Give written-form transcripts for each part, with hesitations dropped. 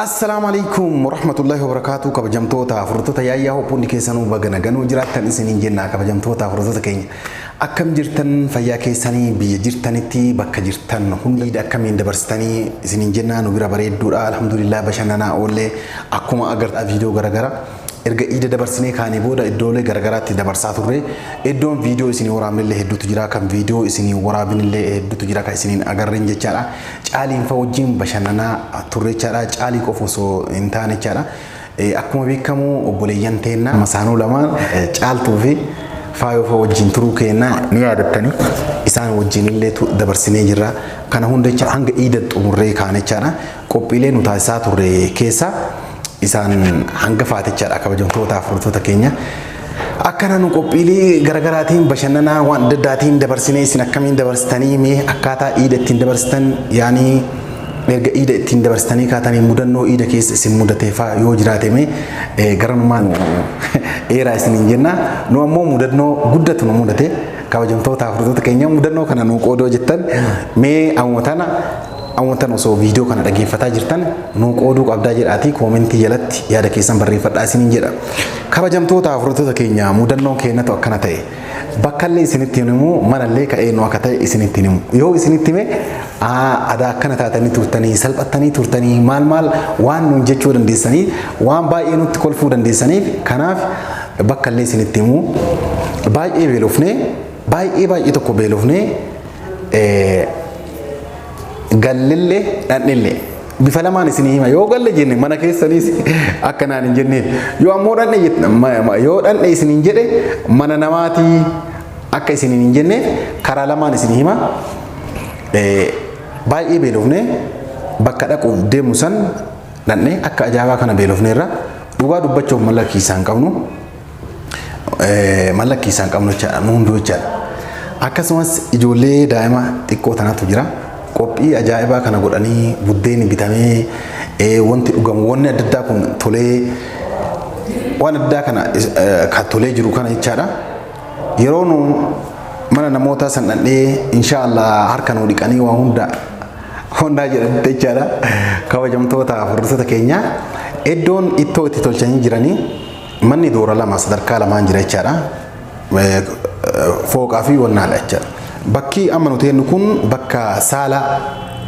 Assalamualaikum warahmatullahi wabarakatuh. Kabajamtoota furtoota yaayyaa hoppuun keessanuu bagana ganuu jiraattan isiniin jenna. Kabajamtoota furtoota keenya akkam jirtan fayyaa keessanii biyya jirtanitti bakka jirtan hundi akkamiin dabarsitanii isiniin jenna. Nu bira bareedduudha alhamdulillah bashannanaa oollee akkuma agartaa viidiyoo garagara erga iida dabarsinee kaanii booda iddoolee garagaraatti dabarsaa turre iddoon viidiyoo isinii waraabnillee hedduutu jira kan viidiyoo isinii waraabnillee hedduutu jira kan isiniin agarreen jechaadha. Caaliin fa wajjin bashannanaa turre jechaadha. Caalii qofa osoo hin taane jechaadha. Akkuma beekamu obboleeyyan teenna masaanuu lamaan caaltuu fi faayoo fa wajjin turuu keenya ni yaadattanii isaan wajjinillee dabarsinee jirra. Kana hunda jecha hanga iida xumurree kaane jechaadha. Qophiilee nu taasisaa turre keessa isaan hanga faatichaadha kabajamtoota furtoota keenya. Akkana nu qophiilee garagaraatiin bashannanaa waan adda addaatiin dabarsinee isin akkamiin dabarsitanii mee akkaataa iida ittiin dabarsitan yaani erga iida ittiin dabarsitanii kaatanii mudannoo iida keessa isin mudateefaa yoo jiraate mee garanumaan eeraa isiniin jenna. Nu ammoo mudannoo guddatu nu mudate kabajamtoota furtoota keenya mudannoo kana nu qoodoo jettan mee ammootana osoo viidiyoo kana dhaggeeffataa jirtan nu qooduu qabdaa jedhaati koomentii jalatti yaada keessan barreeffadhaa isiniin jedha. Kabajamtoota furtoota keenya mudannoon keenyatu akkana ta'e bakkallee isinitti himu manallee ka'ee nu akka ta'e isinitti himu yoo isinitti hime aadaa akkana taatanii turtanii salphattanii turtanii maal waan nuun jechuu dandeessanii waan baay'ee nutti kolfuu dandeessaniif kanaaf bakkallee isinitti himu baay'ee beelofnee baay'ee tokko beelofnee gallillee dhandhillee bifa lamaan isinii hima yoo galle jenne mana keessaniis akkanaan hin jenneef yoo ammoo dhandhe yoo dhandhe isiniin jedhe mana namaatii akka isiniin hin jenneef karaa lamaan isinii hima. Baay'ee beelofnee bakka dhaquuf deemu san dhandhe akka ajaa'ibaa kana beelofneerra dhugaa dubbachuuf mallakkii hin qabnu jechaadha nu hunduu jechaadha. Akkasumas ijoollee daa'ima xiqqoo tanatu jira. Qophii ajaa'ibaa kana godhanii buddeeni bitamee wanti dhugamu wanni adda addaa kun tolee waan addaa kana kan tolee jiru kana jechaadha. Yeroo nu mana namoota san dhandhee inshaallah harka nu dhiqanii waa hundaa jedhanitti jechaadha. Kabajamtoota furdoota keenya iddoon ittoo itti tolchanii jiranii manni doora lama sadarkaa lamaan jira jechaadha. Fooqaa fi wannaadha jechaadha. Bakki amma nuti jennu kun bakka saala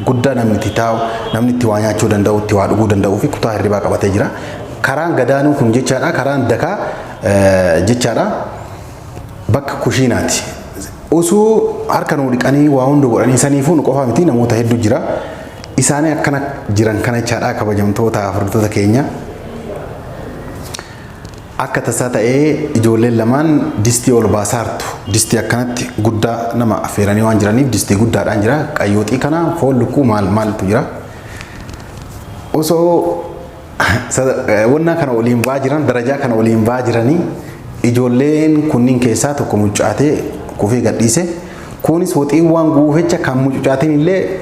guddaa namni itti taa'u namni itti waa nyaachuu danda'u itti waa dhuguu danda'uu fi kutaa hirribaa qabatee jira. Karaan gadaanuu kun jechaadha karaan dakaa jechaadha bakka kushiinaati. Osoo harka nu dhiqanii waa hunda godhanii saniifuu nu qofaa miti namoota hedduu jira. Isaanii akkana jiran kana jechaadha kabajamtoota furdoota keenya. Akka tasaa ta'ee ijoolleen lamaan distii ol baasaa hartu. Distii akkanatti guddaa nama affeeranii waan jiraniif distii guddaadhaan jira. Qayyooxii kana foon lukkuu maaltu jira. Osoo wannaa kana waliin ba'aa jiran darajaa kana waliin ba'aa jiranii ijoolleen kunniin keessaa tokko mucaatee kufee gadhiise. Kunis woxii waan guufecha kan mucaatiin illee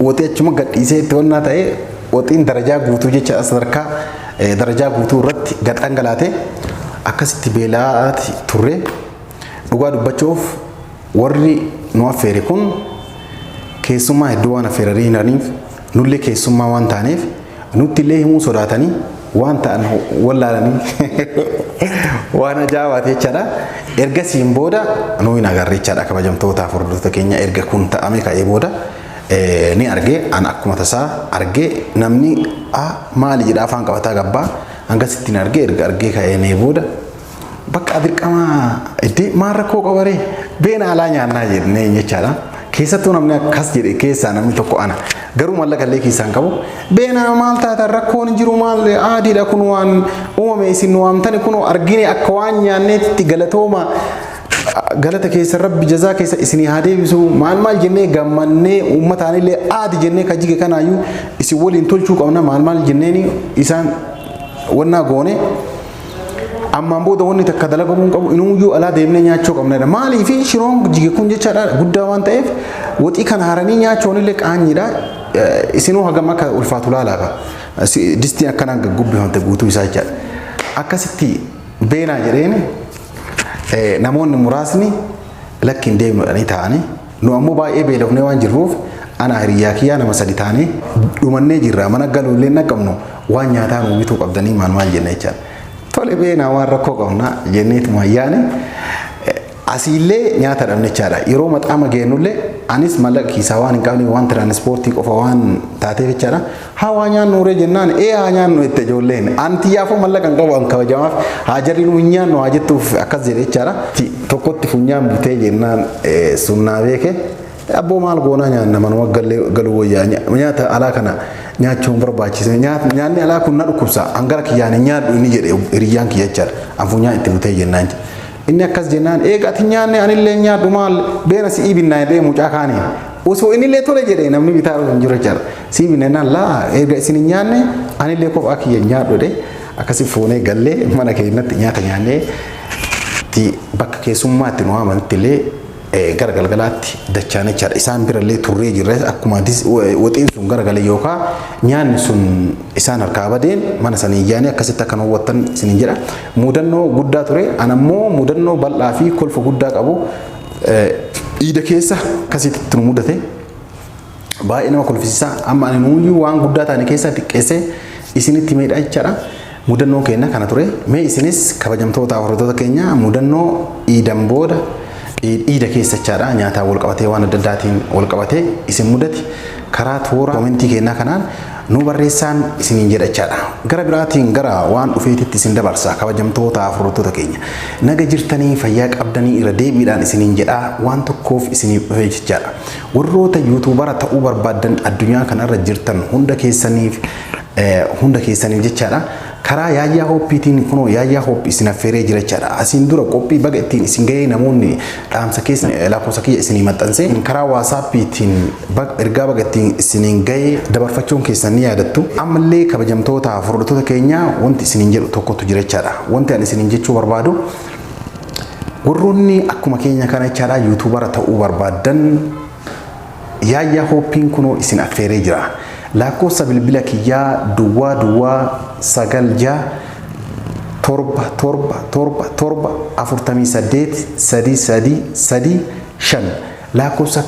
woxii achuma gadhiisee itti wannaa ta'ee woxiin darajaa guutuu jecha sadarkaa darajaa guutuu irratti gad dhangalaate akkasitti beelaati turre. Dhugaa dubbachuuf warri nu affeere kun keessummaa hedduu waan affeeranii jiraniif nullee keessummaa waan taaneef nutti illee himuu sodaatanii waan ta'an wallaalanii waan ajaa'ibaati jechaadha. Ergasiin booda nu hin agarre jechaadha kabajamtoota furdoota keenya erga kun ta'ame ka'ee booda ni arge an akkuma tasaa arge namni maali jedha afaan qabataa gabbaa hangasittiin arge erga argee ka'ee booda bakka dirqama itti maal rakkoo qabaree beena alaa nyaannaa jennee jechaadha. Keessattuu namni akkas jedhe keessaa namni tokko ana garuu mallaqa illee keessaan qabu beena maal taatan rakkoon hin jiru maal aadiidha kun waan uumame isin waamtani kun argine akka waan nyaanneetti galatooma galata keessa rabbi jazaa keessa isinii haa deebisu maal jennee gammannee uummataan illee aadi jennee kajige kanaayyuu isin waliin tolchuu qabna maal jenneeni isaan wannaa goone. Ammaan booda wanni takka dalagamuu qabu inuuyyuu alaa deemnee nyaachuu qabna. Maaliif shiroon jige kun jechaadha guddaa waan ta'eef woxii kana haranii nyaachuun illee qaanyiidha. Isinuu hagam akka ulfaatu laalaaka. Distii akkanaan gubbifamte guutuu isaa jechaadha. Akkasitti beenaa jedheen namoonni muraasni lakkiin deemnudhanii ta'anii nu ammoo baay'ee beelofnee waan jirruuf ana hiriyaa kiyyaa nama sadi taane dhumannee jirra mana galuullee naqamnu waan nyaataa nu bituu qabdanii maal jenna jechaadha. Tole beena waan rakkoo qabna jenneetuma yaane asiillee nyaata dhabne jechaadha. Yeroo maxaama geennullee anis mallaqa kiisaa waan hin qabne waan tiraanispoortii qofa waan taateef jechaadha. Haa nyaannu jennaan haa nyaannu itti ijoolleen anti yaafoo mallaqa hin qabu an kabajamaaf haa jarri nu nyaannu haa jettuuf akkas jedhe jechaadha. Tokkotti funyaan butee jennaan sunnaa beeke abboo maal goonaa nyaanna manuma galuu wayyaa nyaata alaa kana nyaachuun barbaachise nyaanni alaa kun na dhukkubsa hangara kiyyaan nyaadhu inni jedhe hiriyyaan kiyya jechaadha. An funyaan itti butee jennaan inni akkas jennaan eegati nyaanne anillee nyaadhu maal beena si ibinnaa jedhee mucaa kaanii osoo innillee tole jedhee namni bitaa hin jiru jechaadha. Si ibinnaan laa eega isin nyaanne anillee kophaa kiyya nyaadhu jedhee akkasi fuunee gallee mana keenyatti nyaata nyaannee bakka keessummaatti nu waamanitti illee gara galgalaatti dachaan jechaadha. Isaan birallee turree jirre akkuma waxiin sun garagalee yookaan nyaanni sun isaan harkaa badeen mana sanii iyyaanii akkasitti akka hawwattan isiniin jedha. Mudannoo guddaa ture anammoo mudannoo bal'aa fi kolfa guddaa qabu dhiida keessa akkasitti nu mudate baay'ee nama kolfisiisa. Amma ani nuyi waan guddaa taane keessa xiqqeessee isinitti meedha jechaadha. Mudannoo keenya kana ture mee isinis kabajamtoota hordoftoota keenya mudannoo dhiidan booda dhiida keessa jechaadha nyaataa wal qabatee waan adda addaatiin wal qabatee isin mudate karaa toora komentii keenyaa kanaan nu barreessaan isiniin jedha jechaadha. Gara biraatiin gara waan dhufeetitti isin dabarsa kabajamtoota hordoftoota keenya naga jirtanii fayyaa qabdanii irra deebiidhaan isiniin jedha waan tokkoof isiniif dhufee jechaadha. Warroota yuutuubara ta'uu barbaadan addunyaa kanarra jirtan hunda keessaniif jechaadha. Karaa yaayyaa hoppiitiin kunoo yaayyaa hoppii isin affeeree jira jechaadha. Asiin dura qophii baga ittiin isin gahee namoonni dhaamsa keessa lakkoofsa kiyya isinii maxxanse karaa waasaappiitiin ergaa baga ittiin isiniin gahee dabarfachuun keessan ni yaadattu. Ammallee kabajamtoota hordoftoota keenya wanti isiniin jedhu tokkotu jira jechaadha. Wanti ani isiniin jechuu barbaadu warroonni akkuma keenya kana jechaadha yuutuubara ta'uu barbaadan yaayyaa hoppiin kunoo isin affeeree jira. Lakkoofsa bilbila kiyyaa duwwaa 9 7 lakkoofsa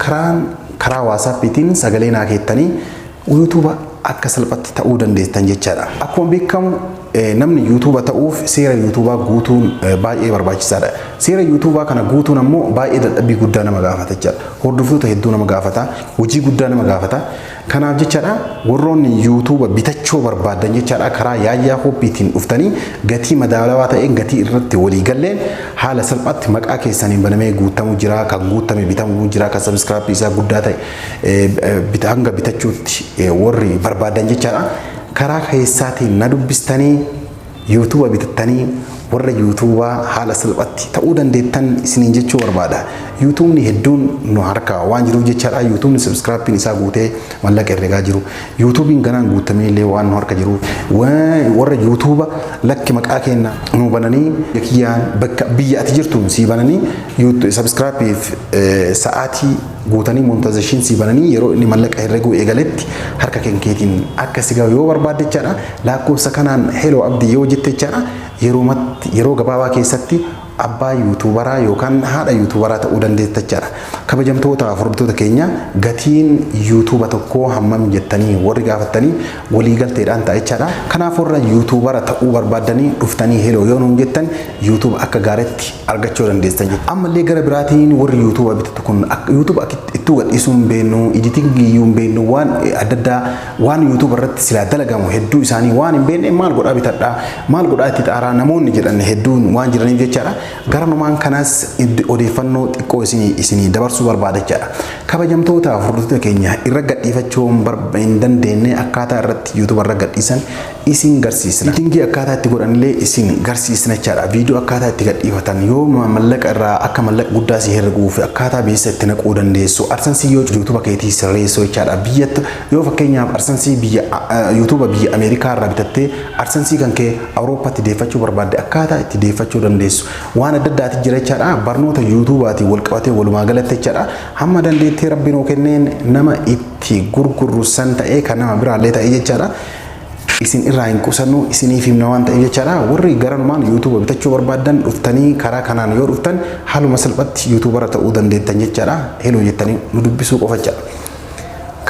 karaa waasaappiitiin sagalee naa keettanii yuutuuba akka salphatti ta'uu dandeessan jechaadha. Akkuma beekamu namni yuutuuba ta'uuf seera yuutuubaa guutuun baay'ee barbaachisaadha. Seera yuutuubaa kana guutuun ammoo baay'ee dadhabbii guddaa nama gaafata jechaadha. Hordoftoota hedduu nama gaafata, hojii guddaa nama gaafata. Kanaaf jechaadha warroonni yuutuuba bitachuu barbaadan jechaadha karaa yaayyaa hoppiitiin dhuftanii gatii madaalawaa ta'een gatii irratti walii galleen haala salphaatti maqaa keessaniin banamee guutamu jira, kan guutame bitamu jira, kan sabskiraayib isaa guddaa ta'e hanga bitachuutti warri barbaadan jechaadha. Karaa keessaatiin na dubbistanii yuutuuba bitattanii warra yuutuubaa haala salphaatti ta'uu dandeettan isiniin jechuu barbaada. Yuutuubni hedduun nu harkaa waan jiruuf jechaadha. Yuutuubni sabskiraayibbiin isaa guutee mallaqa herregaa jiru. Yuutuubiin ganaan guutamee illee waan nu harka jiru. Warra yuutuuba lakki maqaa keenya nu bananii kiyyaan bakka biyya ati jirtuun sii bananii sabskiraayibbiif sa'aatii guutanii montaazeshiin sii bananii yeroo inni mallaqa herreguu eegaletti harka keetiin akka si gahu yoo barbaadde jechaadha. Lakkoofsa kanaan heloo abdii yoo jette jechaadha yeroo gabaabaa keessatti abbaa yuutuubaraa yookaan haadha yuutuubaraa ta'uu dandeessa jechaadha. Kabajamtoota hordoftoota keenya gatiin yuutuuba tokkoo hammam jettanii warri gaafattanii waliigalteedhaan ta'a jechaadha. Kanaaf warra yuutuubara ta'uu barbaadanii dhuftanii heloo yoo nuun jettan yuutuuba akka gaariitti argachuu dandeessan jechuudha. Ammallee gara biraatiin warri yuutuuba bitatu kun yuutuuba ittuu gadhiisuu hin beeknu, editingii hin beeknu waan adda addaa waan yuutuuba irratti silaa dalagamu hedduu isaanii waan hin beekne maal godhaa bitadhaa maal godhaa itti xaaraa namoonni jedhan hedduun waan jiraniif jechaadha. Gara numaan kanas odeeffannoo xiqqoo isinii dabarsuu barbaada jechaadha. Kabajamtoota hordoftoota keenya irra gadhiifachuun hin dandeenye akkaataa irratti yuutuuba irra gadhiisan isin garsiisna. Editingii akkaataa itti godhanillee isin garsiisna jechaadha. Viidiyoo akkaataa itti gadhiifatan yoo mallaqa irraa akka mallaqa guddaa si herreguuf akkaataa beessa itti naquu dandeessu. Arsansii yoo yuutuuba keetii sirreessoo jechaadha. Biyyatti yoo fakkeenyaaf arsansii biyya yuutuuba biyya Ameerikaa irraa bitattee arsansii kan kee Awurooppaatti deeffachuu barbaadde akkaataa itti deeffachuu dandeessu. Waan adda addaati jira jechaadha. Barnoota yuutuubaatiin wal qabatee walumaa galatti jechaadha. Hamma dandeettee rabbiin kenneen nama itti gurgurru san ta'ee kan nama biraallee ta'ee jechaadha. Isin irraa hin qusannu isiniif himna waan ta'eef jechaadha. Warri garanumaan yuutuuba bitachuu barbaadan dhuftanii karaa kanaan yoo dhuftan haaluma salphatti yuutuubara ta'uu dandeettan jechaadha. Heloo jettanii nu dubbisuu qofa jechaadha.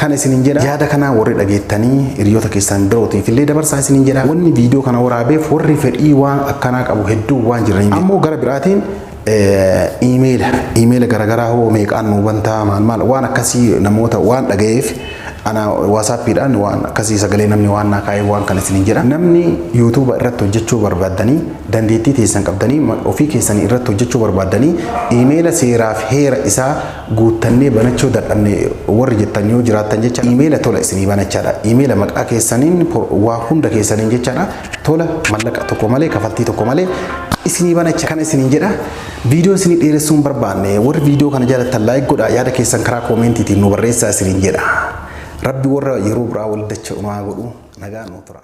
kan isinin jedha yaada kana warri dhageettanii hiriyoota keessan birootiif illee dabarsaa isinin jedha wanni viidiyoo kana waraabeef warri fedhii waan akkanaa qabu hedduu waan jiraniif ammoo gara biraatiin email garagaraa hoo meeqaan nu bantaa maal waan akkasii namoota waan dhagayeef ana WhatsApp-dhaan waan akkasii sagalee namni waan naa kaa'ee waan kan isinin jedha namni YouTube irratti hojjechuu barbaadanii dandeettii teessan qabdanii ofii keessan irratti hojjechuu barbaadanii email seeraaf heera isaa guuttannee banachuu dadhabne warri jettan yoo jiraattan jecha email tola isinii banachaadha email maqaa keessaniin waa hunda keessaniin jechaadha tola mallaqa tokko malee kafaltii tokko malee isinii banacha kan isinin jedha viidiyoo isinii dheeressuun barbaanne warri viidiyoo kana jaalatan like godhaa yaada keessan karaa koomentiitiin nu barreessaa isinin jedha Rabbi warra yeroo biraa wal dacha umaa godhu nagaa nu tura